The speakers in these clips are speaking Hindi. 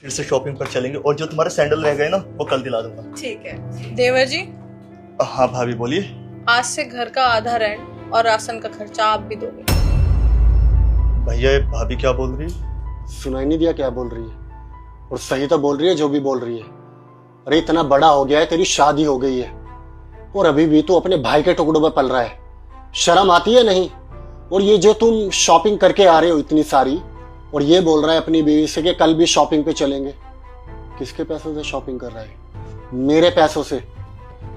फिर से शॉपिंग पर चलेंगे और जो तुम्हारे सैंडल रह गए ना वो कल दिला दूंगा। ठीक है देवर जी, हाँ भाभी बोलिए। आज से घर का आधा रेंट और राशन का खर्चा आप भी दोगे। भैया ये भाभी क्या बोल रही है? सुनाई नहीं दिया क्या बोल रही है? और सही तो बोल रही है जो भी बोल रही है। अरे इतना बड़ा हो गया है, तेरी शादी हो गई है और अभी भी तू अपने भाई के टुकड़ों में पल रहा है। शर्म आती है नहीं? और ये जो तुम शॉपिंग करके आ रहे हो इतनी सारी, और ये बोल रहा है अपनी बीवी से कि कल भी शॉपिंग पे चलेंगे। किसके पैसों से शॉपिंग कर रहा है? मेरे पैसों से।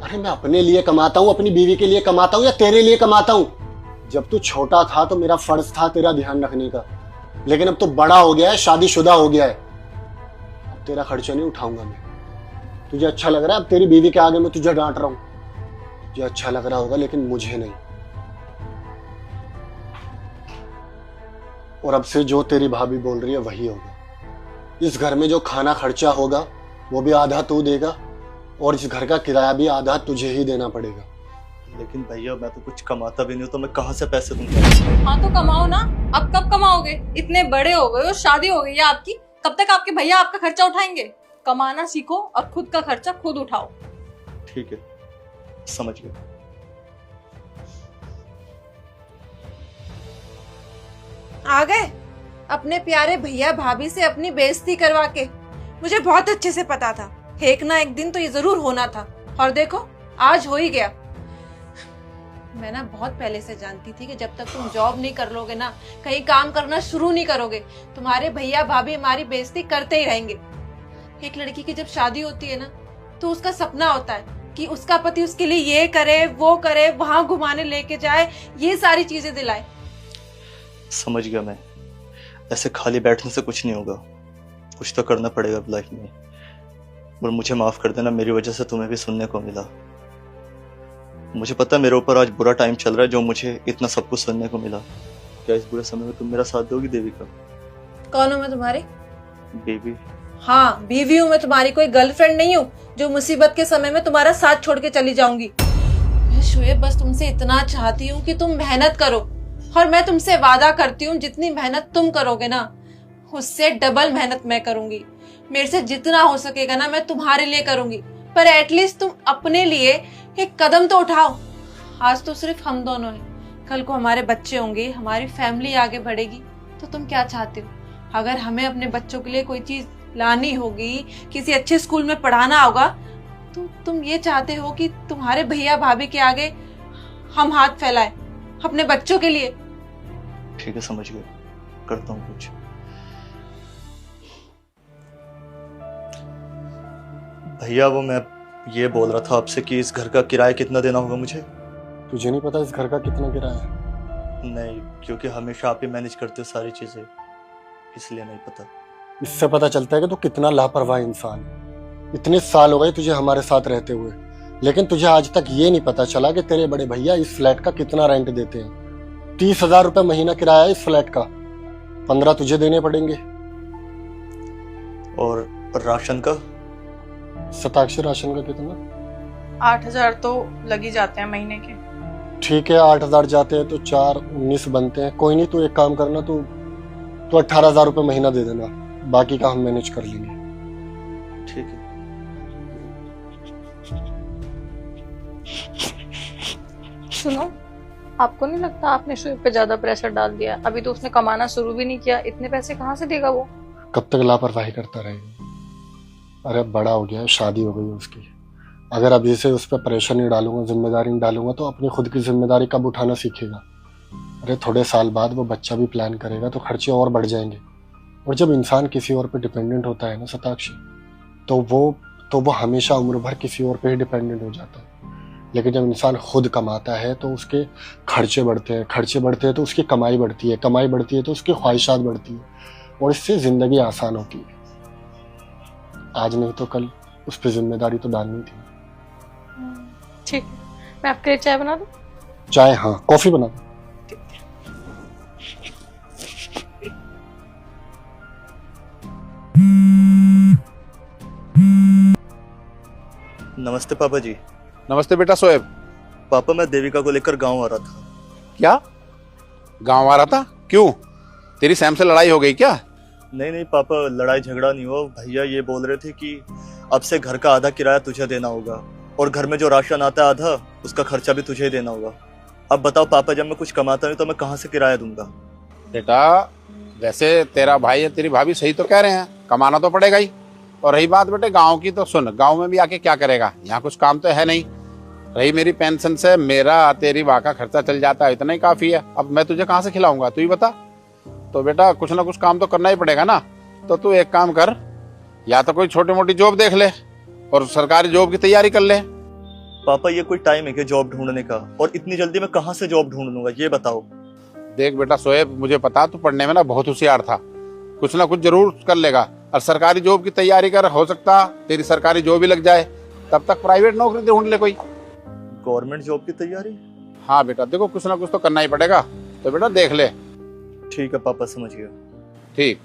अरे मैं अपने लिए कमाता हूँ, अपनी बीवी के लिए कमाता हूँ या तेरे लिए कमाता हूँ? जब तू छोटा था तो मेरा फर्ज था तेरा ध्यान रखने का, लेकिन अब तो बड़ा हो गया है, शादीशुदा हो गया है, अब तेरा खर्चा नहीं उठाऊंगा मैं। तुझे अच्छा लग रहा है अब तेरी बीवी के आगे मैं तुझे डांट रहा हूं? तुझे अच्छा लग रहा होगा लेकिन मुझे नहीं। और अब से जो तेरी भाभी बोल रही है वही होगा। इस घर में जो खाना खर्चा होगा वो भी आधा तू देगा और इस घर का किराया भी आधा तुझे ही देना पड़ेगा। लेकिन भैया मैं तो कुछ कमाता भी नहीं हूँ, तो मैं कहाँ से पैसे दूंगा? हाँ तो कमाओ ना, अब कब कमाओगे? इतने बड़े हो गए हो, शादी हो गई है आपकी, कब तक आपके भैया आपका खर्चा उठाएंगे? कमाना सीखो और खुद का खर्चा खुद उठाओ। ठीक है समझ गया। आ गए अपने प्यारे भैया भाभी से अपनी बेइज्जती करवा के। मुझे बहुत अच्छे से पता था एक ना एक दिन तो ये जरूर होना था, और देखो आज हो ही गया। मैं ना बहुत पहले से जानती थी कि जब तक तुम जॉब नहीं कर लोगे ना, कहीं काम करना शुरू नहीं करोगे, तुम्हारे भैया भाभी हमारी बेइज्जती करते ही रहेंगे। एक लड़की की जब शादी होती है ना तो उसका सपना होता है कि उसका पति उसके लिए ये करे वो करे, वहां घुमाने लेके जाए, ये सारी चीजें दिलाए। समझ गया मैं। ऐसे खाली बैठने से कुछ नहीं होगा, कुछ तो करना पड़ेगा लाइफ में। और मुझे माफ कर देना, मेरी वजह से तुम्हें भी सुनने को मिला। मुझे पता है मेरे ऊपर आज बुरा टाइम चल रहा है, जो मुझे इतना सब कुछ सुनने को मिला। क्या इस बुरे समय में तुम मेरा साथ दोगी देविका? कौन हूँ मैं तुम्हारी? बेबी। हाँ बीवी हूँ मैं तुम्हारी, कोई गर्लफ्रेंड नहीं हूँ जो मुसीबत के समय में तुम्हारा साथ छोड़ के चली जाऊंगी। मैं शोएब बस तुमसे इतना चाहती हूँ कि तुम मेहनत करो, और मैं तुमसे वादा करती हूँ जितनी मेहनत तुम करोगे ना उससे डबल मेहनत मैं करूंगी। मेरे से जितना हो सकेगा ना मैं तुम्हारे लिए करूंगी, पर एटलीस्ट तुम अपने लिए एक कदम तो उठाओ। आज तो सिर्फ हम दोनों हैं, कल को हमारे बच्चे होंगे, हमारी फैमिली आगे बढ़ेगी। तो तुम क्या चाहते हो? अगर हमें अपने बच्चों के लिए कोई चीज लानी होगी, किसी अच्छे स्कूल में पढ़ाना होगा, तो तुम ये चाहते हो कि तुम्हारे भैया भाभी के आगे हम हाथ फैलाएं अपने बच्चों के लिए? ठीक है समझ गया, करता हूँ कुछ। भैया वो मैं ये बोल रहा था आपसे कि इस घर का किराया कितना देना होगा मुझे? तुझे नहीं पता इस घर का कितना किराया है? नहीं, क्योंकि हमेशा आप ही मैनेज करते हो सारी चीजें, इसलिए नहीं पता। इससे पता चलता है कि तू कितना लापरवाह इंसान है। इतने साल हो गए तुझे हमारे साथ रहते हुए, लेकिन तुझे आज तक ये नहीं पता चला कि तेरे बड़े भैया इस फ्लैट का कितना रेंट देते हैं। 30,000 रुपए महीना किराया है इस फ्लैट का, 15 तुझे देने पड़ेंगे। और राशन का? शताक्षी राशन का कितना? 8,000 तो लग ही जाते हैं महीने के। ठीक है 8,000 जाते हैं तो 4 19 बनते हैं। कोई नहीं, तू एक काम करना, तू 18,000 रुपए महीना दे देना, बाकी का हम मैनेज कर लेंगे। ठीक है। सुनो, आपको नहीं लगता आपने शोएब पे ज्यादा प्रेशर डाल दिया? अभी तो उसने कमाना शुरू भी नहीं किया, इतने पैसे कहाँ से देगा वो? कब तक लापरवाही करता रहेगा? अरे बड़ा हो गया है, शादी हो गई है उसकी। अगर अभी से उस पर प्रेशर नहीं डालूंगा, जिम्मेदारी नहीं डालूंगा, तो अपनी खुद की जिम्मेदारी कब उठाना सीखेगा? अरे थोड़े साल बाद वो बच्चा भी प्लान करेगा तो खर्चे और बढ़ जाएंगे। और जब इंसान किसी और पे डिपेंडेंट होता है ना शताक्षी, तो वो हमेशा उम्र भर किसी और पे ही डिपेंडेंट हो जाता है। लेकिन जब इंसान खुद कमाता है तो उसके खर्चे बढ़ते हैं, खर्चे बढ़ते हैं तो उसकी कमाई बढ़ती है, कमाई बढ़ती है तो उसकी ख्वाहिशात बढ़ती है, और इससे जिंदगी आसान होती है। आज नहीं तो कल उस पर जिम्मेदारी तो डालनी थी। ठीक है, मैं आपके लिए चाय बना दूं? चाय? हाँ, कॉफी बना दो। नमस्ते पापा जी। नमस्ते बेटा शोएब। पापा मैं देविका को लेकर गांव आ रहा था। क्या गांव आ रहा था? क्यों, तेरी सैम से लड़ाई हो गई क्या? नहीं नहीं पापा, लड़ाई झगड़ा नहीं हुआ। भैया ये बोल रहे थे कि अब से घर का आधा किराया तुझे देना होगा और घर में जो राशन आता है आधा, उसका खर्चा भी तुझे ही देना होगा। अब बताओ पापा, जब मैं कुछ कमाता नहीं तो मैं कहाँ से किराया दूंगा? बेटा वैसे तेरा भाई या तेरी भाभी सही तो कह रहे हैं, कमाना तो पड़ेगा ही। और रही बात बेटे गांव की, तो सुन, गांव में भी आके क्या करेगा, यहाँ कुछ काम तो है नहीं। रही मेरी पेंशन से मेरा तेरी माँ का खर्चा चल जाता है, इतना ही काफी है। अब मैं तुझे कहाँ से खिलाऊंगा, तू ही बता। तो बेटा कुछ ना कुछ काम तो करना ही पड़ेगा ना। तो तू एक काम कर, या तो कोई छोटी मोटी जॉब देख ले और सरकारी जॉब की तैयारी कर ले। पापा ये कोई टाइम है कि जॉब ढूंढने का? और इतनी जल्दी मैं कहाँ से जॉब ढूंढ लूंगा, ये बताओ। देख बेटा शोएब, मुझे पता तू पढ़ने में ना बहुत होशियार था, कुछ ना कुछ जरूर कर लेगा। और सरकारी जॉब की तैयारी कर, हो सकता तेरी सरकारी जॉब भी लग जाए, तब तक प्राइवेट नौकरी ढूंढ ले कोई। गवर्नमेंट जॉब की तैयारी? हाँ बेटा देखो, कुछ ना कुछ तो करना ही पड़ेगा, तो बेटा देख ले। ठीक है पापा, समझ गया। ठीक।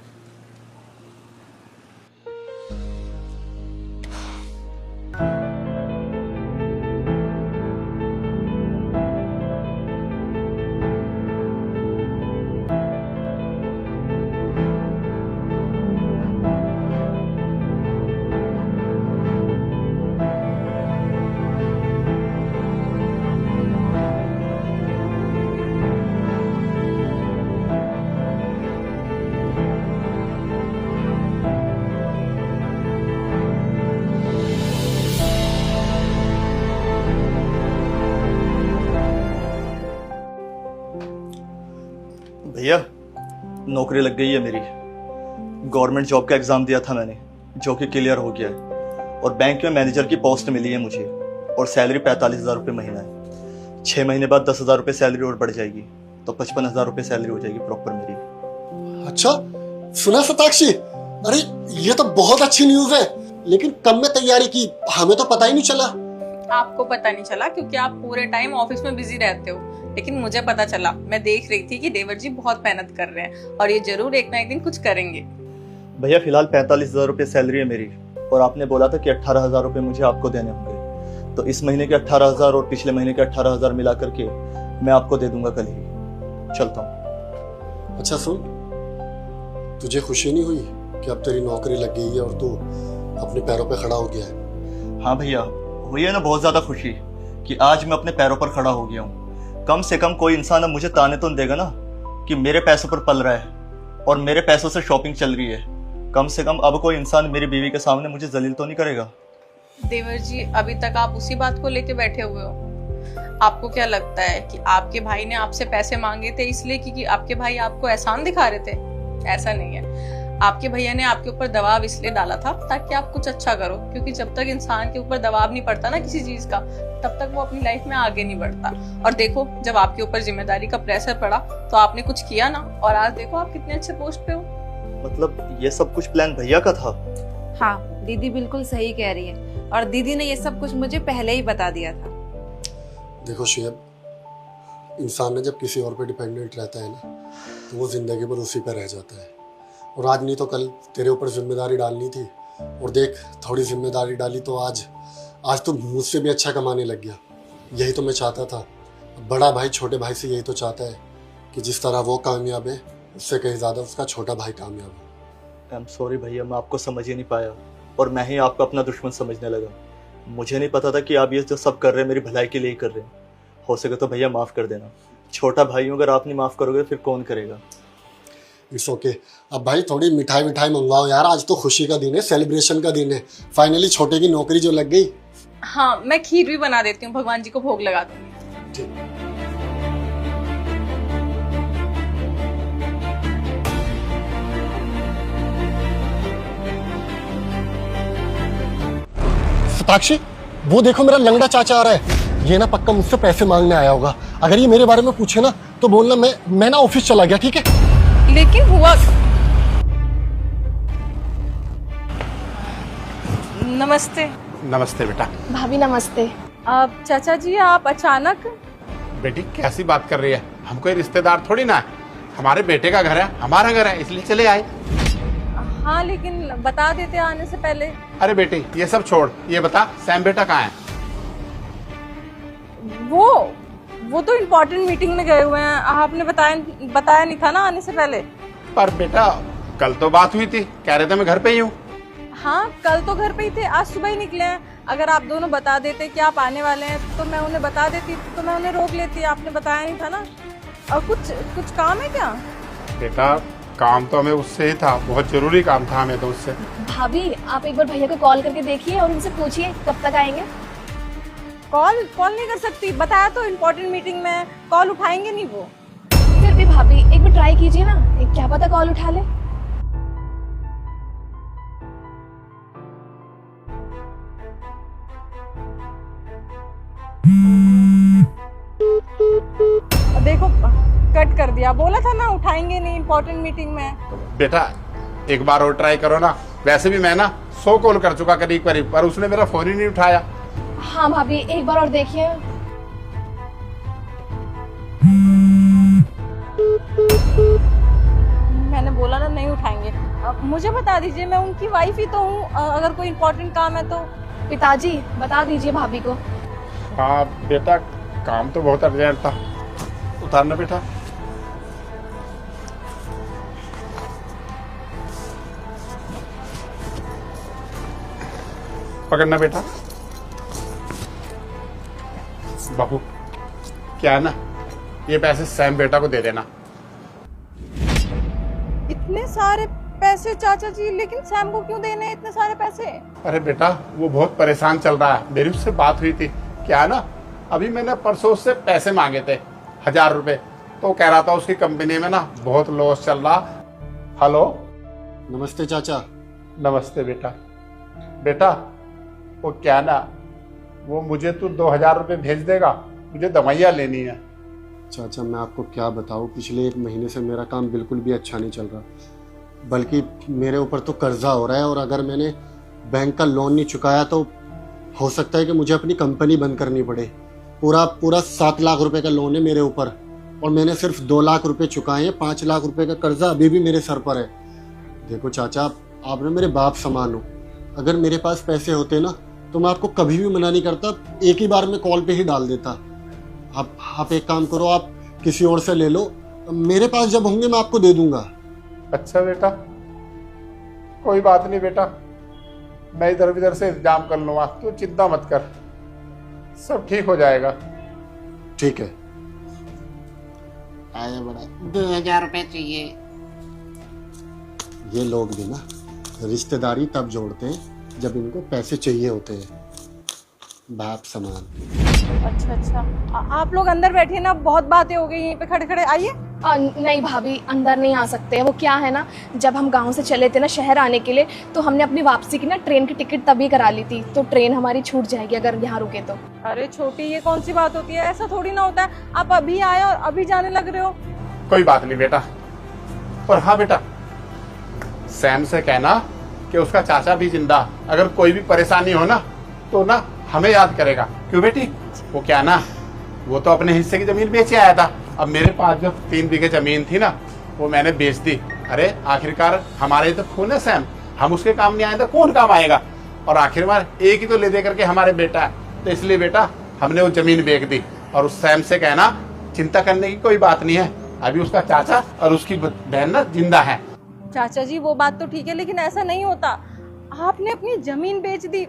भैया नौकरी लग गई है मेरी। गवर्नमेंट जॉब का एग्जाम दिया था मैंने, जो कि क्लियर हो गया है। और बैंक में मैनेजर की पोस्ट मिली है मुझे, और सैलरी 45,000 रुपये महीना है। 6 महीने बाद 10,000 रुपये सैलरी और बढ़ जाएगी, तो 55,000 रुपये सैलरी हो जाएगी प्रॉपर मेरी। अच्छा सुना सताक्षी, अरे ये तो बहुत अच्छी न्यूज है, लेकिन कब में तैयारी की, हमें तो पता ही नहीं चला। आपको पता नहीं चला क्योंकि आप पूरे टाइम ऑफिस में बिजी रहते हो, लेकिन मुझे पता चला। मैं देख रही थी कि देवर जी बहुत मेहनत कर रहे हैं और ये जरूर एक ना एक दिन कुछ करेंगे। भैया फिलहाल 45,000 रुपये सैलरी है मेरी, और आपने बोला था कि 18,000 रुपये मुझे आपको देने होंगे। तो इस महीने के 18,000 और पिछले महीने के 18,000 मिला करके मैं आपको दे दूंगा कल ही। चलता हूँ। अच्छा सुन, तुझे खुशी नहीं हुई कि अब तेरी नौकरी लग गई है और तू अपने पैरों पे खड़ा हो गया है? हाँ भैया, हुई है ना बहुत ज्यादा खुशी कि आज मैं अपने पैरों पर खड़ा हो गया हूँ। कम से कम कोई इंसान अब मुझे ताने तो देगा ना कि मेरे पैसों पर पल रहा है और मेरे पैसों से शॉपिंग चल रही है। कम से कम अब कोई इंसान मेरी बीवी के सामने मुझे जलील तो नहीं करेगा। देवर जी अभी तक आप उसी बात को लेके बैठे हुए हो। आपको क्या लगता है कि आपके भाई ने आपसे पैसे मांगे थे इसलिए क्योंकि आपके भाई आपको एहसान दिखा रहे थे? ऐसा नहीं है। आपके भैया ने आपके ऊपर दबाव इसलिए डाला था ताकि आप कुछ अच्छा करो, क्योंकि जब तक इंसान के ऊपर दबाव नहीं पड़ता ना किसी चीज का, तब तक वो अपनी लाइफ में आगे नहीं बढ़ता। और देखो, जब आपके ऊपर जिम्मेदारी का प्रेशर पड़ा तो आपने कुछ किया ना, और आज देखो आप कितने अच्छे पोस्ट पे हो। मतलब ये सब कुछ प्लान भैया का था? हाँ दीदी बिल्कुल सही कह रही है, और दीदी ने ये सब कुछ मुझे पहले ही बता दिया था। देखो शुएब, इंसान ने जब किसी और पे डिपेंडेंट रहता है ना, तो वो जिंदगी भर उसी पर रह जाता है। और आज नहीं तो कल तेरे ऊपर जिम्मेदारी डालनी थी, और देख थोड़ी जिम्मेदारी डाली तो आज तो मुझसे भी अच्छा कमाने लग गया। यही तो मैं चाहता था। बड़ा भाई छोटे भाई से यही तो चाहता है कि जिस तरह वो कामयाब है, उससे कहीं ज़्यादा उसका छोटा भाई कामयाब है। आई एम सॉरी भैया, मैं आपको समझ ही नहीं पाया और मैं ही आपको अपना दुश्मन समझने लगा। मुझे नहीं पता था कि आप ये जो सब कर रहे हैं मेरी भलाई के लिए ही कर रहे हैं। हो सके तो भैया माफ़ कर देना। छोटा भाई हूँ, अगर आप नहीं माफ़ करोगे फिर कौन करेगा? It's okay. अब भाई थोड़ी मिठाई मंगवाओ यार, आज तो खुशी का दिन है, सेलिब्रेशन का दिन है। फाइनली छोटे की नौकरी जो लग गई। हाँ, मैं खीर भी बना देती हूँ, भगवान जी को भोग लगा दूंगी। ठीक। सताक्षी, वो देखो मेरा लंगड़ा चाचा आ रहा है। ये ना पक्का मुझसे पैसे मांगने आया होगा। अगर ये मेरे बारे में पूछे ना तो बोलना मैं ना ऑफिस चला गया, ठीक है? लेकिन हुआ। नमस्ते। नमस्ते बेटा। भाभी नमस्ते। अब चाचा जी आप अचानक? बेटी कैसी बात कर रही है, हम कोई रिश्तेदार थोड़ी ना है, हमारे बेटे का घर है, हमारा घर है, इसलिए चले आए। हाँ लेकिन बता देते आने से पहले। अरे बेटी ये सब छोड़, ये बता सैम बेटा कहाँ है? वो तो इम्पोर्टेंट मीटिंग में गए हुए हैं। आपने बताया नहीं था ना आने से पहले? पर बेटा कल तो बात हुई थी, कह रहे थे मैं घर पे ही हूँ। हाँ, कल तो घर पे ही थे, आज सुबह ही निकले हैं। अगर आप दोनों बता देते कि आप आने वाले हैं तो मैं उन्हें बता देती, तो मैं उन्हें रोक लेती। आपने बताया नहीं था ना। और कुछ काम है क्या? बेटा काम तो हमें उससे ही था, बहुत जरूरी काम था हमें तो उससे। भाभी आप एक बार भैया को कॉल करके देखिए और उनसे पूछिए कब तक आएंगे। कॉल नहीं कर सकती, बताया तो इम्पोर्टेंट मीटिंग में है, कॉल उठाएंगे नहीं वो। फिर भी भाभी एक बार ट्राई कीजिए ना, क्या पता कॉल उठा ले। देखो कट कर दिया, बोला था ना उठाएंगे नहीं, इम्पोर्टेंट मीटिंग में है। बेटा एक बार और ट्राई करो ना। वैसे भी मैं ना 100 कॉल कर चुका करीब करीब, पर उसने मेरा फोन ही नहीं उठाया। हाँ भाभी एक बार और देखिए। मैंने बोला ना नहीं उठाएंगे। अब मुझे बता दीजिए, मैं उनकी वाइफ ही तो हूँ, अगर कोई इम्पोर्टेंट काम है तो। पिताजी बता दीजिए भाभी को। हाँ बेटा काम तो बहुत अर्जेंट था, उतारना बेटा। पकड़ना बेटा। बहू क्या है ना, ये पैसे सैम बेटा को दे देना। इतने सारे पैसे चाचा जी, लेकिन सैम को क्यों देने इतने सारे पैसे? अरे बेटा वो बहुत परेशान चल रहा है, मेरी उससे बात हुई थी। क्या है ना, अभी मैंने परसों उससे पैसे मांगे थे 1000 रुपए, तो कह रहा था उसकी कंपनी में ना बहुत लॉस चल रहा। हेलो नमस्ते चाचा। नमस्ते बेटा। बेटा वो क्या ना, वो मुझे तू 2000 रुपये भेज देगा, मुझे दवाइयाँ लेनी है। चाचा मैं आपको क्या बताऊँ, पिछले 1 महीने से मेरा काम बिल्कुल भी अच्छा नहीं चल रहा, बल्कि मेरे ऊपर तो कर्जा हो रहा है, और अगर मैंने बैंक का लोन नहीं चुकाया तो हो सकता है कि मुझे अपनी कंपनी बंद करनी पड़े। पूरा 7 लाख रुपए का लोन है मेरे ऊपर, और मैंने सिर्फ 2 लाख रुपए चुकाए हैं। 5 लाख रुपए का कर्जा अभी भी मेरे सर पर है। देखो चाचा आप ना मेरे बाप समान हो, अगर मेरे पास पैसे होते ना तो मैं आपको कभी भी मना नहीं करता, एक ही बार में कॉल पे ही डाल देता। आप एक काम करो, आप किसी और से ले लो, मेरे पास जब होंगे मैं आपको दे दूंगा। अच्छा बेटा कोई बात नहीं बेटा, मैं इधर उधर से इंतजाम कर लूंगा, तू चिंता मत कर, सब ठीक हो जाएगा। ठीक है। आया बड़ा 2000 रुपए चाहिए। ये लोग भी ना रिश्तेदारी तब जोड़ते हैं जब इनको पैसे चाहिए होते हैं, बाप समान। अच्छा, आप लोग अंदर बैठिए ना, बहुत बातें हो गई यहीं पे खड़े खड़े। आइए। नहीं भाभी अंदर नहीं आ सकते। वो क्या है ना, जब हम गांव से चले थे ना शहर आने के लिए, तो हमने अपनी वापसी की ना ट्रेन की टिकट तभी करा ली थी, तो ट्रेन हमारी छूट जाएगी अगर यहाँ रुके तो। अरे छोटी, ये कौन सी बात होती है, ऐसा थोड़ी ना होता है। आप अभी आए और अभी जाने लग रहे हो। कोई बात नहीं बेटा। और हाँ बेटा, सैम से कहना कि उसका चाचा भी जिंदा, अगर कोई भी परेशानी हो ना तो ना हमें याद करेगा। क्यों बेटी, वो क्या ना, वो तो अपने हिस्से की जमीन बेचे आया था। अब मेरे पास जो 3 बीघे जमीन थी ना, वो मैंने बेच दी। अरे आखिरकार हमारे तो खून है सैम, हम उसके काम नहीं आए तो कौन काम आएगा। और आखिरकार एक ही तो ले दे करके हमारे बेटा है, तो इसलिए बेटा हमने वो जमीन बेच दी। और उस सैम से कहना चिंता करने की कोई बात नहीं है, अभी उसका चाचा और उसकी बहन ना जिंदा है। चाचा जी वो बात तो ठीक है, लेकिन ऐसा नहीं होता। आपने अपनी जमीन बेच दी।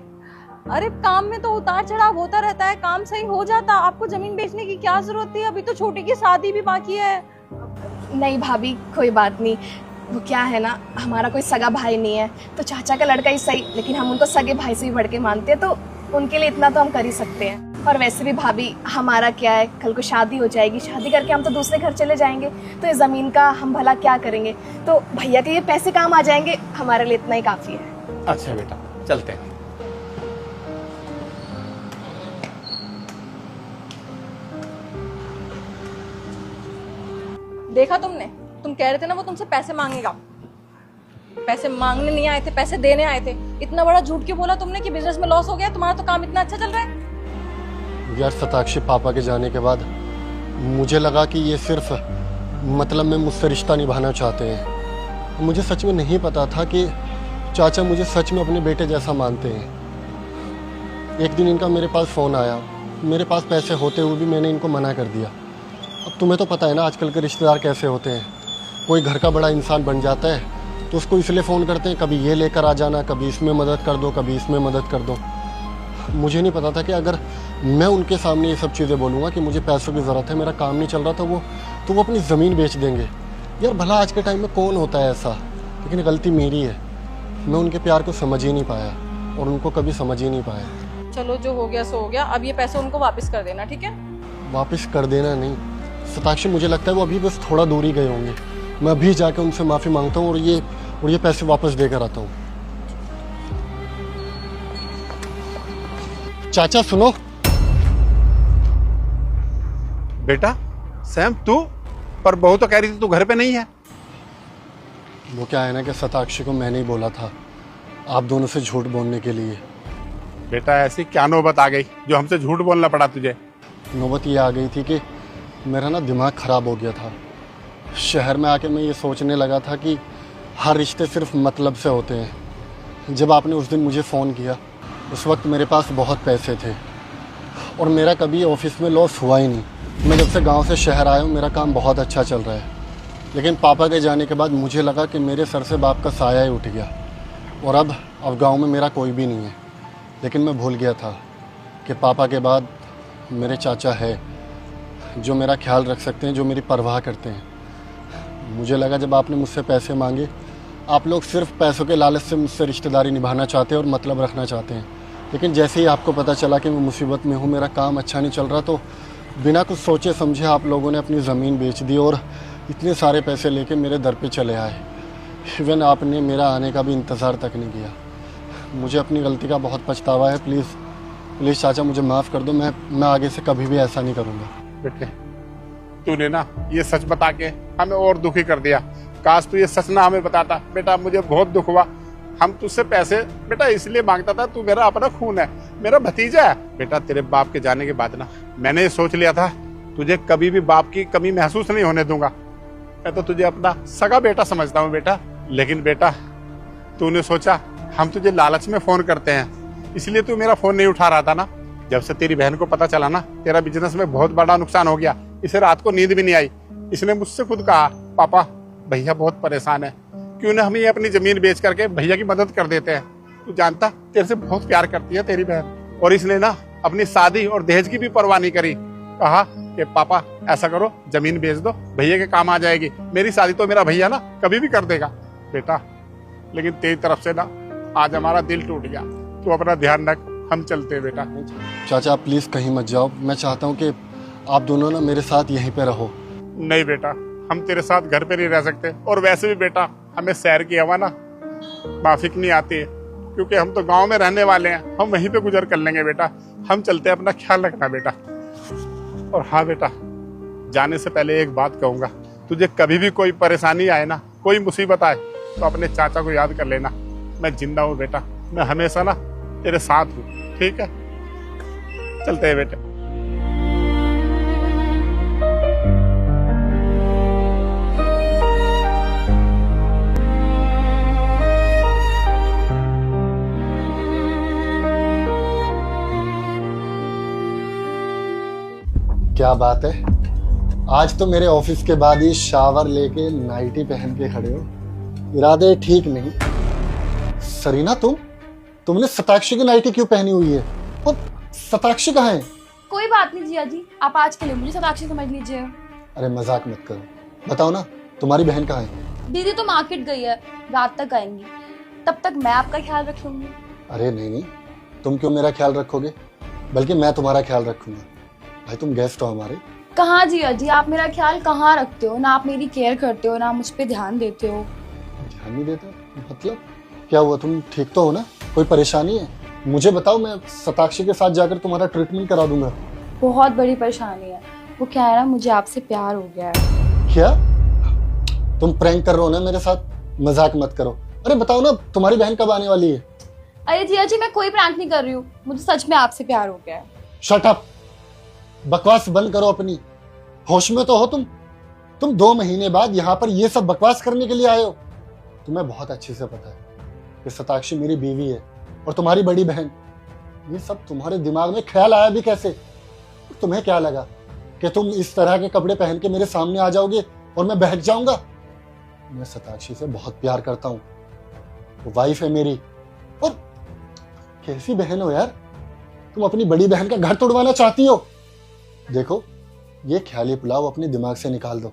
अरे काम में तो उतार चढ़ाव होता रहता है, काम सही हो जाता, आपको जमीन बेचने की क्या जरूरत थी? अभी तो छोटी की शादी भी बाकी है। नहीं भाभी कोई बात नहीं, वो क्या है ना, हमारा कोई सगा भाई नहीं है, तो चाचा का लड़का ही सही, लेकिन हम उनको सगे भाई से भी बढ़ के मानते हैं, तो उनके लिए इतना तो हम कर ही सकते हैं। और वैसे भी भाभी हमारा क्या है, कल को शादी हो जाएगी, शादी करके हम तो दूसरे घर चले जाएंगे, तो इस ज़मीन का हम भला क्या करेंगे? तो भैया के ये पैसे काम आ जाएंगे, हमारे लिए इतना ही काफ़ी है। अच्छा बेटा चलते हैं। देखा तुमने, तुम कह रहे थे ना वो तुमसे पैसे मांगेगा। पैसे मांगने नहीं आए थे, पैसे देने आए थे। इतना बड़ा झूठ क्यों बोला तुमने कि बिजनेस में लॉस हो गया? तुम्हारा तो काम इतना अच्छा चल रहा है। यार शताक्षी, पापा के जाने के बाद मुझे लगा कि ये सिर्फ मतलब में मुझसे रिश्ता निभाना चाहते हैं। मुझे सच में नहीं पता था कि चाचा मुझे सच में अपने बेटे जैसा मानते हैं। एक दिन इनका मेरे पास फ़ोन आया, मेरे पास पैसे होते हुए भी मैंने इनको मना कर दिया। अब तुम्हें तो पता है ना आजकल के रिश्तेदार कैसे होते हैं, कोई घर का बड़ा इंसान बन जाता है तो उसको इसलिए फ़ोन करते हैं, कभी ये लेकर आ जाना, कभी इसमें मदद कर दो, कभी इसमें मदद कर दो। मुझे नहीं पता था कि अगर मैं उनके सामने ये सब चीज़ें बोलूँगा कि मुझे पैसों की ज़रूरत है, मेरा काम नहीं चल रहा था, तो वो अपनी ज़मीन बेच देंगे। यार भला आज के टाइम में कौन होता है ऐसा, लेकिन गलती मेरी है। मैं उनके प्यार को समझ ही नहीं पाया और उनको कभी समझ ही नहीं पाया। चलो जो हो गया सो हो गया, अब ये पैसे उनको वापस कर देना, ठीक है? वापस कर देना नहीं सताक्षी, मुझे लगता है वो अभी बस थोड़ा दूर ही गए होंगे। मैं अभी जाके उनसे माफ़ी मांगता हूँ और ये पैसे वापस देकर आता हूँ। चाचा सुनो। बेटा सैम, तू पर बहू तो कह रही थी तू घर पे नहीं है। वो क्या है ना कि सताक्षी को मैंने ही बोला था आप दोनों से झूठ बोलने के लिए। बेटा ऐसी क्या नौबत आ गई जो हमसे झूठ बोलना पड़ा तुझे? नौबत ये आ गई थी कि मेरा ना दिमाग ख़राब हो गया था। शहर में आके मैं ये सोचने लगा था कि हर रिश्ते सिर्फ मतलब से होते हैं। जब आपने उस दिन मुझे फ़ोन किया उस वक्त मेरे पास बहुत पैसे थे और मेरा कभी ऑफिस में लॉस हुआ ही नहीं। मैं जब से गांव से शहर आया हूँ मेरा काम बहुत अच्छा चल रहा है, लेकिन पापा के जाने के बाद मुझे लगा कि मेरे सर से बाप का साया ही उठ गया और अब गांव में मेरा कोई भी नहीं है। लेकिन मैं भूल गया था कि पापा के बाद मेरे चाचा है जो मेरा ख्याल रख सकते हैं, जो मेरी परवाह करते हैं। मुझे लगा जब आपने मुझसे पैसे मांगे आप लोग सिर्फ पैसों के लालच से मुझसे रिश्तेदारी निभाना चाहते हैं और मतलब रखना चाहते हैं। लेकिन जैसे ही आपको पता चला कि मैं मुसीबत में हूँ, मेरा काम अच्छा नहीं चल रहा, तो बिना कुछ सोचे समझे आप लोगों ने अपनी ज़मीन बेच दी और इतने सारे पैसे लेके मेरे दर पे चले आए। इवन आपने मेरा आने का भी इंतज़ार तक नहीं किया। मुझे अपनी गलती का बहुत पछतावा है। प्लीज़ चाचा मुझे माफ़ कर दो। मैं आगे से कभी भी ऐसा नहीं करूँगा। बेटे तूने ना ये सच बता के हमें और दुखी कर दिया। काश तू ये सच ना हमें बताता। बेटा मुझे बहुत दुख हुआ। हम तुझसे पैसे बेटा इसलिए मांगता था, तू मेरा अपना खून है, मेरा भतीजा है। बेटा तेरे बाप के जाने के बाद ना मैंने ये सोच लिया था तुझे कभी भी बाप की कमी महसूस नहीं होने दूंगा। मैं तो तुझे अपना सगा बेटा समझता हूँ बेटा। लेकिन बेटा तूने सोचा हम तुझे लालच में फोन करते हैं, इसलिए तू मेरा फोन नहीं उठा रहा था ना। जब से तेरी बहन को पता चला ना तेरा बिजनेस में बहुत बड़ा नुकसान हो गया, इसे रात को नींद भी नहीं आई। इसने मुझसे खुद कहा पापा भैया बहुत परेशान है, क्यों ना हम ये अपनी जमीन बेच करके भैया की मदद कर देते हैं। तू जानता तेरे से बहुत प्यार करती है तेरी बहन। और इसने ना अपनी शादी और दहेज की भी परवाह नहीं करी। कहा कि पापा ऐसा करो जमीन बेच दो, भैया के काम आ जाएगी। मेरी शादी तो मेरा भैया ना कभी भी कर देगा बेटा। लेकिन तेरी तरफ से ना आज हमारा दिल टूट गया। तू अपना ध्यान रख, हम चलते हैं बेटा। चाचा आप प्लीज़ कहीं मत जाओ। मैं चाहता हूँ कि आप दोनों ना मेरे साथ यहीं पे रहो। नहीं बेटा हम तेरे साथ घर पे नहीं रह सकते। और वैसे भी बेटा हमें शहर की हवा ना माफिक नहीं आती है, क्योंकि हम तो गांव में रहने वाले हैं। हम वहीं पे गुजर कर लेंगे बेटा। हम चलते हैं, अपना ख्याल रखना बेटा। और हाँ बेटा जाने से पहले एक बात कहूंगा, तुझे कभी भी कोई परेशानी आए ना, कोई मुसीबत आए, तो अपने चाचा को याद कर लेना। मैं जिंदा हूँ बेटा, मैं हमेशा ना तेरे साथ हूँ, ठीक है? चलते हैं बेटे। क्या बात है, आज तो मेरे ऑफिस के बाद ही शावर लेके नाइटी पहन के खड़े हो। इरादे ठीक नहीं। सरीना तुमने सताक्षी की नाइटी क्यों पहनी हुई है? और सताक्षी कहाँ है? कोई बात नहीं जिया जी, आप आज के लिए मुझे सताक्षी समझ लीजिए। अरे मजाक मत करो, बताओ ना तुम्हारी बहन कहाँ है? दीदी तो मार्केट गई है, रात तक आएंगी, तब तक मैं आपका ख्याल रख लूंगी। अरे नहीं, तुम क्यों मेरा ख्याल रखोगे, बल्कि मैं तुम्हारा ख्याल रखूंगा। भाई तुम गेस्ट हो हमारे। कहाँ जिया जी, आप मेरा ख्याल कहाँ रखते हो? ना आप मेरी केयर करते हो, ना मुझ पे ध्यान देते हो। ध्यान नहीं देते मतलब क्या हुआ? तुम ठीक तो हो ना? कोई परेशानी है? मुझे बताओ, मैं सताक्षी के साथ जाकर तुम्हारा ट्रीटमेंट करा दूंगा। बहुत बड़ी परेशानी है। वो क्या है ना, मुझे आपसे प्यार हो गया है। क्या तुम प्रैंक कर रहे हो ना मेरे साथ? मजाक मत करो। अरे बताओ ना तुम्हारी बहन कब आने वाली है? अरे जिया जी मैं कोई प्रैंक नहीं कर रही हूँ, मुझे सच में आपसे प्यार हो गया है। शट अप, बकवास बंद करो अपनी। होश में तो हो तुम 2 महीने बाद यहाँ पर ये सब बकवास करने के लिए आए हो। तुम्हें बहुत अच्छे से पता है कि सताक्षी मेरी बीवी है और तुम्हारी बड़ी बहन। ये सब तुम्हारे दिमाग में ख्याल आया भी कैसे? तुम्हें क्या लगा कि तुम इस तरह के कपड़े पहन के मेरे सामने आ जाओगे और मैं बहक जाऊंगा? मैं सताक्षी से बहुत प्यार करता हूँ, वो वाइफ है मेरी। और कैसी बहन हो यार, तुम अपनी बड़ी बहन का घर तोड़वाना चाहती हो। देखो, ये ख्याली पुलाव अपने दिमाग से निकाल दो,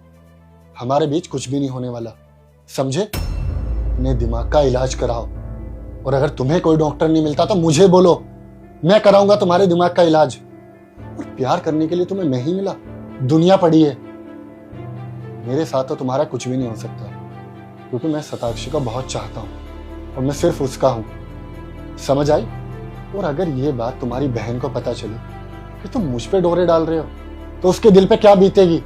हमारे बीच कुछ भी नहीं होने वाला, समझे? अपने दिमाग का इलाज कराओ, और अगर तुम्हें कोई डॉक्टर नहीं मिलता तो मुझे बोलो, मैं कराऊंगा तुम्हारे दिमाग का इलाज। और प्यार करने के लिए तुम्हें मैं ही मिला, दुनिया पड़ी है। मेरे साथ तो तुम्हारा कुछ भी नहीं हो सकता, क्योंकि मैं सताक्षी को बहुत चाहता हूँ और मैं सिर्फ उसका हूँ, समझ आई? और अगर ये बात तुम्हारी बहन को पता चली कि तुम मुझ पे डोरे डाल रहे हो, तो उसके दिल पे क्या बीतेगी?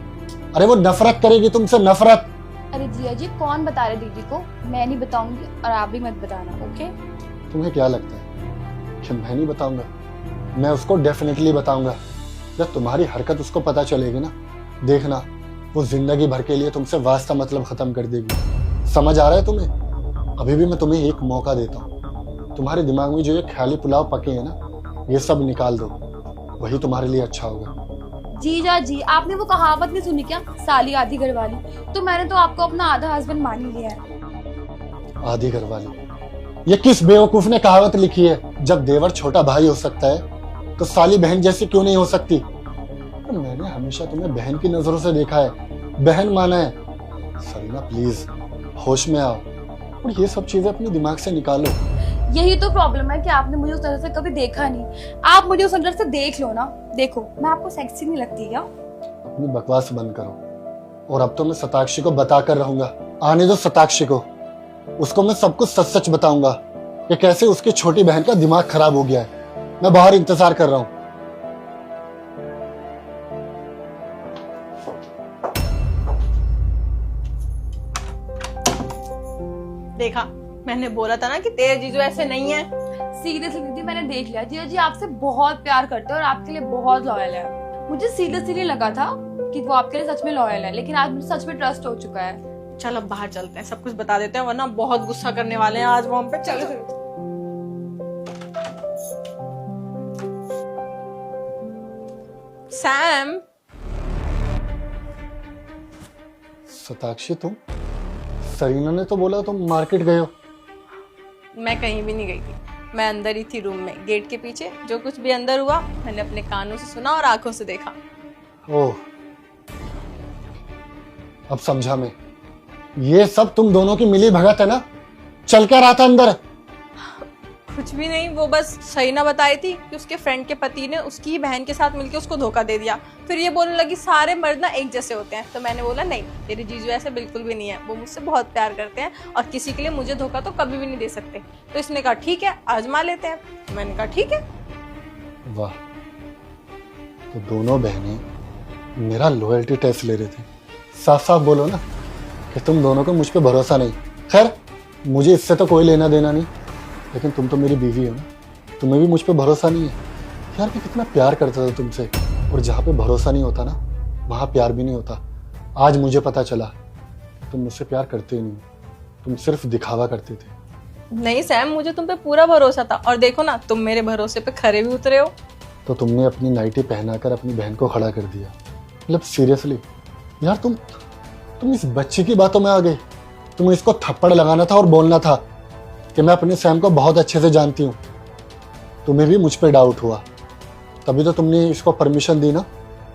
अरे वो नफरत करेगी तुमसे, नफरत। अरे जिया जी, कौन बता रहे दीदी को? मैं नहीं बताऊंगी और आप भी मत बताना, ओके? तुम्हें क्या लगता है कि मैं नहीं बताऊंगा? मैं उसको डेफिनेटली बताऊंगा। जब तुम्हारी हरकत उसको पता चलेगी ना, देखना वो जिंदगी भर के लिए तुमसे वास्ता मतलब खत्म कर देगी। समझ आ रहा है तुम्हें? अभी भी मैं तुम्हें एक मौका देता हूँ, तुम्हारे दिमाग में जो ये ख्याली पुलाव पके हैं ना, ये सब निकाल दो, वही तुम्हारे लिए अच्छा होगा। जीजा जी, आपने वो कहावत नहीं सुनी क्या, साली आधी घरवाली? तो मैंने तो आपको अपना आधा हस्बैंड मान ही लिया है। आधी घरवाली? ये किस बेवकूफ ने कहावत लिखी है? जब देवर छोटा भाई हो सकता है तो साली बहन जैसी क्यों नहीं हो सकती? मैंने हमेशा तुम्हें बहन की नजरों से देखा है, बहन माना है। सरीना प्लीज होश में आओ और ये सब चीजें अपने दिमाग से निकालो। यही तो प्रॉब्लम है कि आपने मुझे उस तरह से कभी देखा नहीं। आप मुझे उस तरह से देख लो ना। देखो, मैं आपको सेक्सी नहीं लगती क्या? अपनी बकवास बंद करो। और अब तो मैं सताक्षी को बता कर रहूंगा। आने दो सताक्षी को, उसको मैं सब कुछ सच सच बताऊंगा कि कैसे उसकी छोटी बहन का दिमाग खराब हो गया है। मैं बाहर इंतजार कर रहा हूँ। देखा, मैंने बोला था ना कि तेरे जीजू ऐसे नहीं है। सीरियसली दीदी, मैंने देख लिया, जीजा जी आपसे बहुत प्यार करते हैं और आपके लिए बहुत लॉयल है। मुझे सीरियसली लगा था कि वो आपके लिए सच में लॉयल है, लेकिन आज मुझे सच में ट्रस्ट हो चुका है। चल अब बाहर चलते हैं, सब कुछ बता देते हैं, वरना बहुत गुस्सा करने वाले हैं आज वो हम पे। चलो सैम। सताक्षी, तुम? सरीना ने तो बोला तुम मार्केट गए हो। मैं कहीं भी नहीं गई थी, मैं अंदर ही थी रूम में, गेट के पीछे। जो कुछ भी अंदर हुआ मैंने अपने कानों से सुना और आंखों से देखा। ओह, अब समझा मैं। ये सब तुम दोनों की मिली भगत है ना? चल क्या रहा था अंदर? कुछ भी नहीं, वो बस सहीना बताई थी कि उसके फ्रेंड के पति ने उसकी ही बहन के साथ मिलकर उसको धोखा दे दिया। फिर ये बोलने लगी सारे मर्द ना एक जैसे होते हैं। तो मैंने बोला नहीं, तेरे जीजू ऐसे बिल्कुल भी नहीं है, वो मुझसे बहुत प्यार करते हैं और किसी के लिए मुझे धोखा तो कभी भी नहीं दे सकते। तो इसने कहा ठीक है, आजमा लेते हैं। मैंने कहा ठीक है। वाह, तो दोनों बहनें मेरा लॉयल्टी टेस्ट ले रहे थे। साफ साफ बोलो ना कि तुम दोनों को मुझ पे भरोसा नहीं। खैर, मुझे इससे तो कोई लेना देना नहीं, लेकिन तुम तो मेरी बीवी हो ना, तुम्हें भी मुझ पे भरोसा नहीं है। यार, मैं कितना प्यार करता था तुमसे, और जहाँ पे भरोसा नहीं होता ना, वहाँ प्यार भी नहीं होता। आज मुझे पता चला तुम मुझसे प्यार करते ही नहीं, तुम सिर्फ दिखावा करते थे। नहीं सैम, मुझे तुम पे पूरा भरोसा था, और देखो ना, तुम मेरे भरोसे पे खरे भी उतरे हो। तो तुमने अपनी नाइटी पहनाकर अपनी बहन को खड़ा कर दिया। मतलब सीरियसली यार, तुम इस बच्चे की बातों में आ गई। तुम्हें इसको थप्पड़ लगाना था और बोलना था कि मैं अपने सैम को बहुत अच्छे से जानती हूँ। तुम्हें भी मुझ पे डाउट हुआ, तभी तो तुमने इसको परमिशन दी ना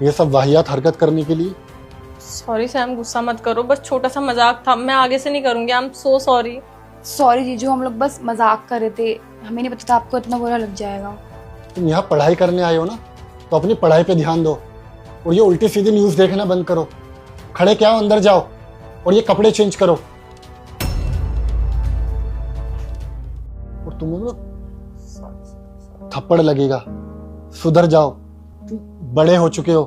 ये सब वाहियात हरकत करने के लिए। सॉरी सैम, गुस्सा मत करो, बस छोटा सा मजाक था, मैं आगे से नहीं करूंगी। I am so sorry. Sorry जीजू, हम लोग बस मजाक कर रहे थे, हमें नहीं पता था आपको इतना बुरा लग जाएगा। तुम यहाँ पढ़ाई करने आए हो ना, तो अपनी पढ़ाई पे ध्यान दो और ये उल्टी सीधी न्यूज़ देखना बंद करो। खड़े क्या हो, अंदर जाओ और ये कपड़े चेंज करो। और तुम्हें ना थप्पड़ लगेगा, सुधर जाओ। तुम बड़े हो चुके हो,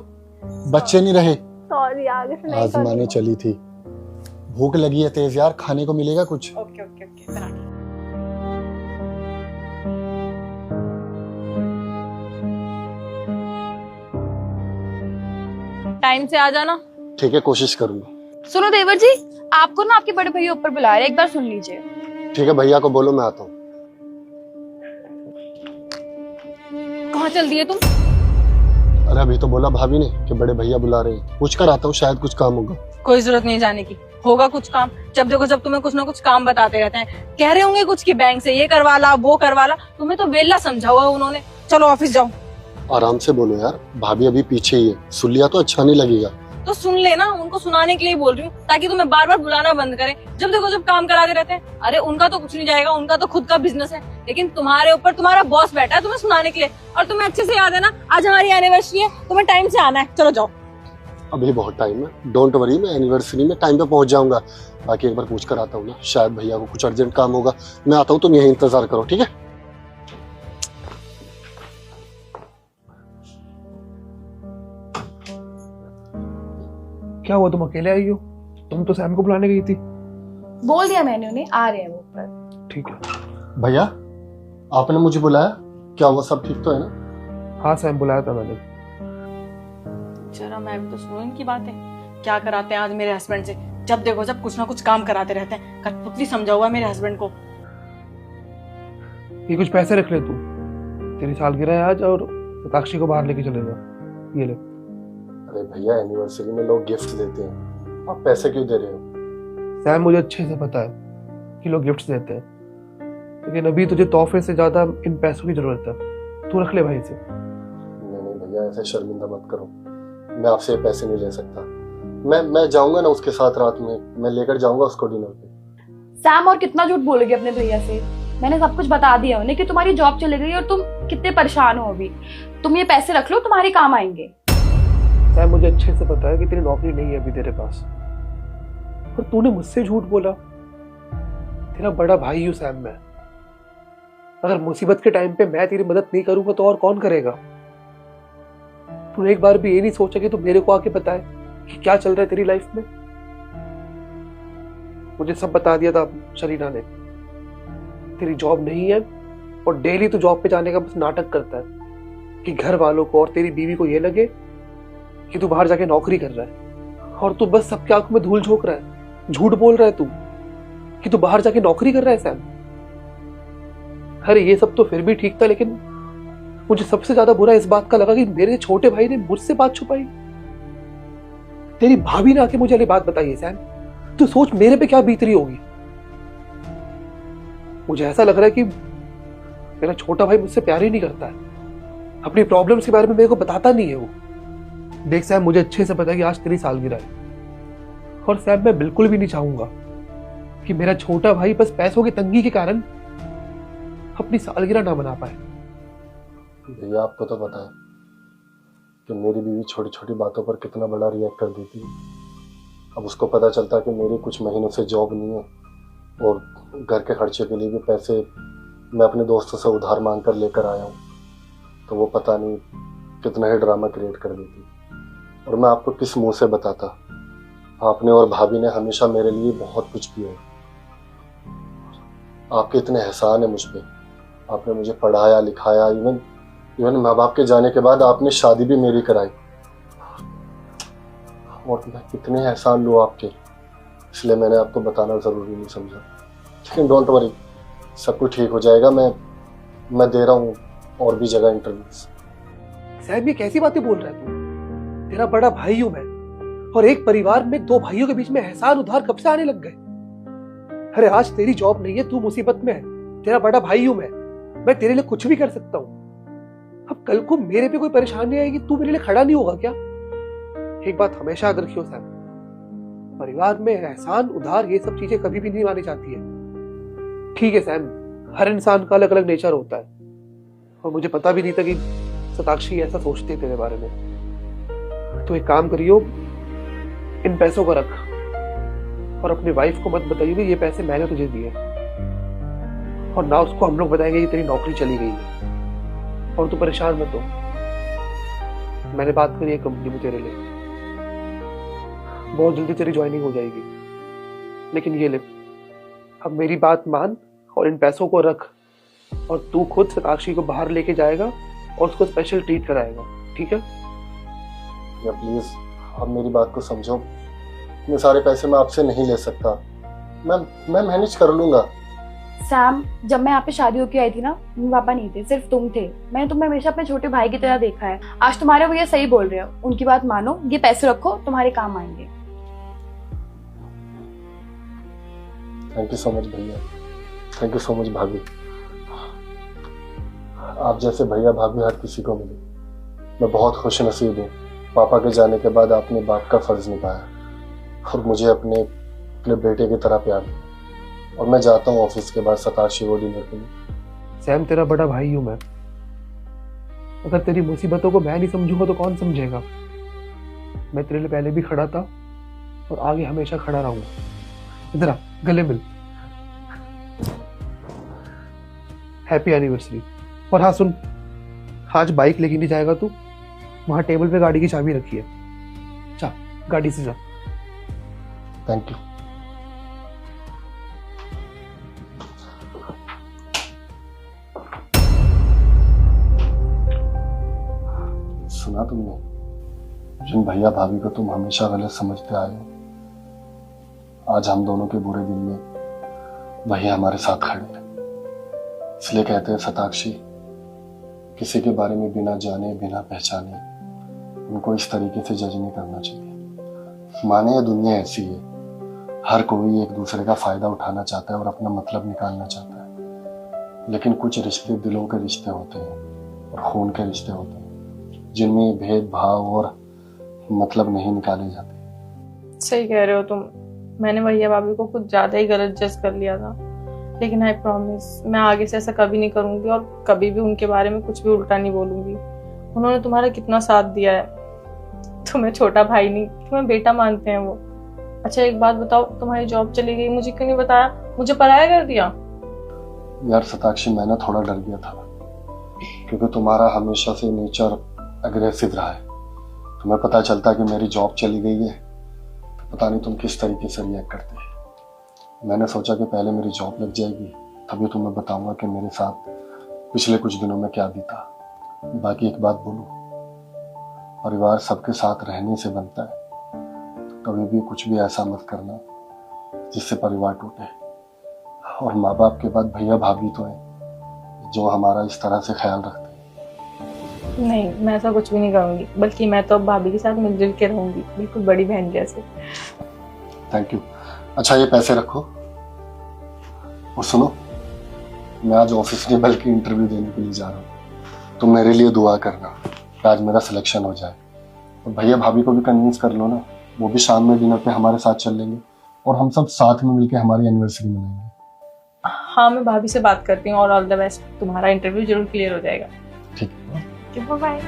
बच्चे नहीं रहे। सॉरी, आगे से नहीं आजमाने चली थी। भूख लगी है तेज यार, खाने को मिलेगा कुछ? ओके ओके ओके, बना के। टाइम से आ जाना। ठीक है, कोशिश करूंगा। सुनो देवर जी, आपको ना आपके बड़े भैया ऊपर बुला रहे हैं, एक बार सुन लीजिए। ठीक है, भैया को बोलो मैं आता हूँ। कहाँ चल दिए तुम? अरे अभी तो बोला भाभी ने कि बड़े भैया बुला रहे हैं, पूछ कर आता हूँ, शायद कुछ काम होगा। कोई जरूरत नहीं जाने की, होगा कुछ काम। जब देखो जब तुम्हें कुछ ना कुछ काम बताते रहते हैं, कह रहे होंगे कुछ कि बैंक से ये करवा ला वो करवा ला, तुम्हें तो वेला समझा हुआ उन्होंने। चलो ऑफिस जाओ। आराम से बोलो यार, भाभी अभी पीछे ही है, सुन लिया तो अच्छा नहीं लगेगा। तो सुन लेना, उनको सुनाने के लिए बोल रही हूँ, ताकि तुम्हें बार बार बुलाना बंद करें। जब देखो जब काम कराते रहते हैं। अरे उनका तो कुछ नहीं जाएगा, उनका तो खुद का बिजनेस है, लेकिन तुम्हारे ऊपर तुम्हारा बॉस बैठा है तुम्हें सुनाने के लिए। और तुम्हें अच्छे से याद है ना, आज हमारी एनिवर्सरी है, तुम्हें टाइम से आना है। चलो जाओ। अभी बहुत टाइम है, डोंट वरी, मैं एनिवर्सरी में टाइम पे पहुंच जाऊंगा। बाकी एक बार पूछ कर आता हूँ ना, शायद भैया को कुछ अर्जेंट काम होगा। मैं आता हूँ, तुम यही इंतजार करो, ठीक है? क्या हुआ, तुम अकेले आई हो? तुम तो सैम को बुलाने गई थी। बोल दिया मैंने उन्हें, आ रहे हैं वो ऊपर। ठीक है। भैया आपने मुझे बुलाया, क्या हुआ, सब ठीक तो है ना? हाँ सैम बुलाया था मैंने। जरा मैं भी तो सुनो इनकी बातें। क्या कराते हैं आज मेरे हस्बैंड से? जब देखो जब कुछ ना कुछ काम कराते रहते हैं। कठपुतली समझा हुआ मेरे हस्बैंड को। ये कुछ पैसे रख ले तू, तेरी सालगिरह है आज, और साक्षी को बाहर लेके चले जा। ये ले। अरे भैया एनिवर्सरी में लोग गिफ्ट देते हैं, आप पैसे क्यों दे रहे हो? सैम मुझे अच्छे से पता है कि लोग गिफ्ट्स देते हैं, लेकिन अभी तुझे तोहफे से ज्यादा इन पैसों की जरूरत है। तू रख ले भाई से। नहीं भैया, ऐसे शर्मिंदा मत करो, मैं आपसे पैसे नहीं ले सकता। मैं जाऊंगा ना उसके साथ रात में, मैं लेकर जाऊंगा उसको डिनर पे। सैम और कितना झूठ बोलोगे अपने भैया से? मैंने सब कुछ बता दिया उन्हें कि तुम्हारी जॉब चली गई और तुम कितने परेशान हो अभी। तुम ये पैसे रख लो, तुम्हारे काम आएंगे। सैम मुझे अच्छे से पता है कि तेरी नौकरी नहीं है अभी तेरे पास, पर तूने मुझसे झूठ बोला। तेरा बड़ा भाई हूं सैम मैं। अगर मुसीबत के टाइम पे मैं तेरी मदद नहीं करूंगा तो और कौन करेगा? तूने एक बार भी ये नहीं सोचा कि तू मेरे को आके बताए कि क्या चल रहा है तेरी लाइफ में? मुझे सब बता दिया था शरीना ने। तेरी जॉब नहीं है और डेली तू जॉब पे जाने का बस नाटक करता है कि घर वालों को और तेरी बीवी को ये लगे कि तू बाहर जाके नौकरी कर रहा है, और तू बस सबके आंखों में धूल झोंक रहा है, झूठ बोल रहा है तू कि तू बाहर जाके नौकरी कर रहा है सैम। अरे ये सब तो फिर भी ठीक था, लेकिन मुझे सबसे ज्यादा बुरा इस बात का लगा कि मेरे छोटे भाई ने मुझसे बात छुपाई। तेरी भाभी ने आके मुझे ये बात बताई है सैम। तू सोच मेरे पे क्या बीत रही होगी। मुझे ऐसा लग रहा है कि मेरा छोटा भाई मुझसे प्यार ही नहीं करता है, अपनी प्रॉब्लम्स के बारे में मेरे को बताता नहीं है वो। देख सैम, मुझे अच्छे से पता है कि आज तेरी सालगिरह है, और सैम मैं बिल्कुल भी नहीं चाहूंगा कि मेरा छोटा भाई बस पैसों की तंगी के कारण अपनी सालगिरह ना मना पाए। भैया आपको तो पता है कि मेरी बीवी छोटी छोटी बातों पर कितना बड़ा रिएक्ट कर देती है। अब उसको पता चलता कि मेरी कुछ महीनों से जॉब नहीं है और घर के खर्चे के लिए भी पैसे मैं अपने दोस्तों से उधार मांग कर लेकर आया हूँ, तो वो पता नहीं कितना ही ड्रामा क्रिएट कर देती। और मैं आपको किस मुंह से बताता? आपने और भाभी ने हमेशा मेरे लिए बहुत कुछ किया है। आपके इतने एहसान है मुझ पे। आपने मुझे पढ़ाया लिखाया, इवन माँ बाप के जाने के बाद आपने शादी भी मेरी कराई, और मैं कितने एहसान लूँ आपके, इसलिए मैंने आपको बताना जरूरी नहीं समझा। लेकिन डोंट वरी, सब कुछ ठीक हो जाएगा। मैं दे रहा हूँ और भी जगह इंटरव्यूज। सैम ये कैसी बातें बोल रहा है तू? तेरा बड़ा भाई हूं मैं, और एक परिवार में दो भाइयों के बीच में एहसान उधार कब से आने लग गए? अरे आज तेरी जॉब नहीं है, तू मुसीबत में है, तेरा बड़ा भाई हूं मैं तेरे लिए कुछ भी कर सकता हूं। अब कल को मेरे पे कोई परेशानी आएगी, तू मेरे लिए खड़ा नहीं होगा क्या? एक बात हमेशा याद रखियो सैम, परिवार में एहसान उधार ये सब चीजें कभी भी नहीं मानी जाती है। ठीक है सैम, हर इंसान का अलग अलग नेचर होता है, और मुझे पता भी नहीं था कि साक्षी ऐसा सोचती है तेरे बारे में। तो एक काम करियो, इन पैसों को रख और अपनी वाइफ को मत बताइए कि ये पैसे मैंने तुझे दिए, और ना उसको हम लोग बताएंगे कि तेरी नौकरी चली गई है। और तू परेशान मत हो, मैंने बात करी है कंपनी में तेरे लिए, बहुत जल्दी तेरी ज्वाइनिंग हो जाएगी। लेकिन ये ले, अब मेरी बात मान और इन पैसों को रख, और तू खुद साक्षी को बाहर लेके जाएगा और उसको स्पेशल ट्रीट कराएगा, ठीक है? या प्लीज आप मेरी बात को समझो, इतने सारे पैसे मैं आपसे नहीं ले सकता। मैं मैनेज कर लूंगा। सैम, जब मैं यहाँ पे शादी होके आई थी ना, मम्मी पापा नहीं थे, सिर्फ तुम थे। मैंने तुम्हें हमेशा अपने छोटे भाई की तरह देखा है। आज तुम्हारे भैया सही बोल रहे हो, उनकी बात मानो, ये पैसे रखो, तुम्हारे काम आएंगे। थैंक यू सो मच भैया, थैंक यू सो मच भाभी। आप जैसे भैया भाभी हर किसी को मिले। मैं बहुत खुश नसीब हूँ। पापा के जाने के बाद आपने बाप का फर्ज निभाया और मुझे अपने बेटे की तरह प्यार दिया। और मैं जाता हूँ ऑफिस के बाद सताक्षी को डिनर के लिए। सैम, तेरा बड़ा भाई हूं मैं। अगर तेरी मुसीबतों को मैं नहीं समझूंगा तो कौन समझेगा? मैं तेरे लिए पहले भी खड़ा था और आगे हमेशा खड़ा रहूंगा। इधर आ, गले मिल। Happy anniversary. और हाँ सुन, आज बाइक लेके नहीं जाएगा तू, वहां टेबल पे गाड़ी की चाबी रखी है, जा गाड़ी से जा। Thank you. सुना तुमने? जिन भैया भाभी को तुम हमेशा गलत समझते आए हो, आज हम दोनों के बुरे दिन में वही हमारे साथ खड़े हैं। इसलिए कहते हैं सताक्षी, किसी के बारे में बिना जाने बिना पहचाने उनको इस तरीके से जज नहीं करना चाहिए। माने ये दुनिया ऐसी है, हर कोई एक दूसरे का फायदा उठाना चाहता है और अपना मतलब निकालना चाहता है, लेकिन कुछ रिश्ते दिलों के रिश्ते होते हैं और खून के रिश्ते होते हैं, जिनमें भेदभाव और मतलब नहीं निकाले जाते। सही कह रहे हो तुम। मैंने भैया भाभी को कुछ ज्यादा ही गलत जज कर लिया था, लेकिन आई प्रॉमिस मैं आगे से ऐसा कभी नहीं करूंगी और कभी भी उनके बारे में कुछ भी उल्टा नहीं बोलूंगी। उन्होंने तुम्हारा कितना साथ दिया है। तुम्हें छोटा भाई नहीं, तुम्हें बेटा मानते हैं वो। अच्छा एक बात बताओ, तुम्हारी जॉब चली गई, मुझे क्यों नहीं बताया? मुझे पराया कर दिया। यार सताक्षी, मैं ना थोड़ा डर गया था, क्योंकि तुम्हारा हमेशा से नेचर अग्रेसिव रहा है। तुम्हें पता चलता कि मेरी जॉब चली गई है तो पता नहीं तुम किस तरीके से रिएक्ट करते हैं। मैंने सोचा कि पहले मेरी जॉब लग जाएगी, तभी तुम्हें बताऊंगा कि मेरे साथ पिछले कुछ दिनों में क्या बीता। बाकी एक बात बोलूं, परिवार सबके साथ रहने से बनता है। कभी भी कुछ भी ऐसा मत करना जिससे परिवार टूटे। और माँ बाप के बाद भैया भाभी तो हैं जो हमारा इस तरह से ख्याल रखते हैं। नहीं, मैं ऐसा कुछ भी नहीं करूंगी, बल्कि मैं तो अब भाभी के साथ मिलजुल के रहूंगी, बिल्कुल बड़ी बहन जैसे। Thank you. अच्छा ये पैसे रखो। और सुनो, मैं आज ऑफिस नहीं बल्कि इंटरव्यू देने के लिए जा रहा हूँ। तुम मेरे लिए दुआ करना कि आज मेरा सिलेक्शन हो जाए। और भैया भाभी को भी कन्विंस कर लो ना, वो भी शाम में डिनर पे हमारे साथ चल लेंगे और हम सब साथ में मिलकर हमारी एनिवर्सरी मनाएंगे। हाँ, मैं भाभी से बात करती हूँ और ऑल द बेस्ट। तुम्हारा इंटरव्यू जरूर क्लियर हो जाएगा। ठीक है। बाय।